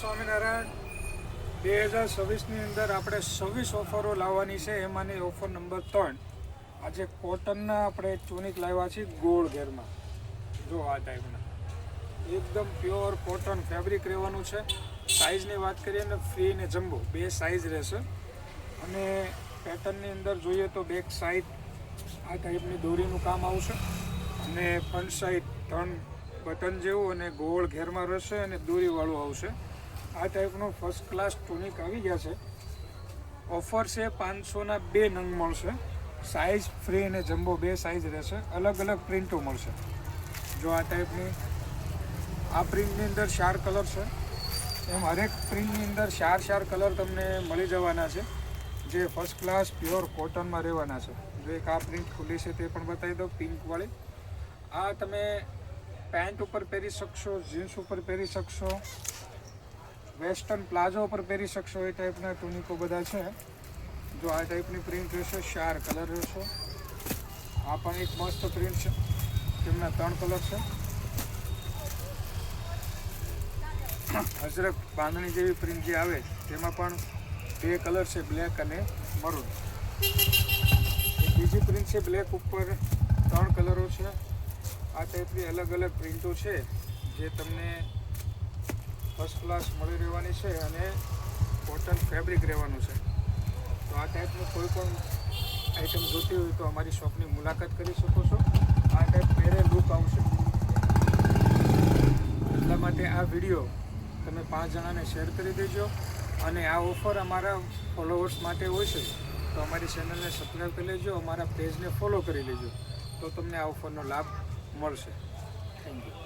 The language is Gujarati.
સ્વામિનારાયણ 2026ની અંદર આપણે 26 ઓફરો લાવવાની છે. એમાંની ઓફર નંબર 3 આજે કોટનના આપણે ટુનિક લાવ્યા છીએ ગોળ ઘેરમાં. જો આ ટાઈપના એકદમ પ્યોર કોટન ફેબ્રિક રહેવાનું છે. સાઇઝની વાત કરીએ ને ફ્રી ને જમ્બો બે સાઇઝ રહેશે. અને પેટર્નની અંદર જોઈએ તો બેક સાઈડ આ ટાઈપની દોરીનું કામ આવશે અને ફ્રન્ટ સાઈડ 3 બટન જેવું અને ગોળ ઘેરમાં રહેશે અને દોરીવાળું આવશે. આ ટાઈપનું ફર્સ્ટ ક્લાસ ટુનિક આવી ગયા છે. ઓફર છે 500ના 2 નંગ મળશે. સાઇઝ ફ્રી અને જમ્બો બે સાઇઝ રહેશે. અલગ અલગ પ્રિન્ટો મળશે. જો આ ટાઈપની આ પ્રિન્ટની અંદર 4 કલર છે. એમ હરેક પ્રિન્ટની અંદર 4 કલર તમને મળી જવાના છે, જે ફર્સ્ટ ક્લાસ પ્યોર કોટનમાં રહેવાના છે. જો એક આ પ્રિન્ટ ખુલ્લી છે તે પણ બતાવી દો, પિંકવાળી. આ તમે પેન્ટ ઉપર પહેરી શકશો, જીન્સ ઉપર પહેરી શકશો, વેસ્ટર્ન પ્લાઝો ઉપર પહેરી શકશો. એ ટાઈપના ટુનિકો બધા છે. જો આ ટાઈપની પ્રિન્ટ રહેશે, 4 કલર રહેશે. આ પણ એક મસ્ત પ્રિન્ટ છે, તેમના 3 કલર છે. અજરક બાંધણી જેવી પ્રિન્ટ જે આવે તેમાં પણ 2 કલર છે, બ્લેક અને મરૂન. બીજી પ્રિન્ટ છે બ્લેક ઉપર 3 કલરો છે. આ ટાઈપની અલગ અલગ પ્રિન્ટો છે જે તમને ફર્સ્ટ ક્લાસ મળી રહેવાની છે અને કોટન ફેબ્રિક રહેવાનું છે. તો આ ટાઈપનું કોઈ પણ આઈટમ જોતી હોય તો અમારી શોપની મુલાકાત કરી શકો છો. આ ટાઈપ પહેરે લુક આવશે. એટલા માટે આ વિડીયો તમે 5 જણાને શેર કરી દેજો. અને આ ઓફર અમારા ફોલોવર્સ માટે હોય છે, તો અમારી ચેનલને સબસ્ક્રાઈબ કરી લેજો, અમારા પેજને ફોલો કરી લેજો, તો તમને આ ઓફરનો લાભ મળશે. Thank you.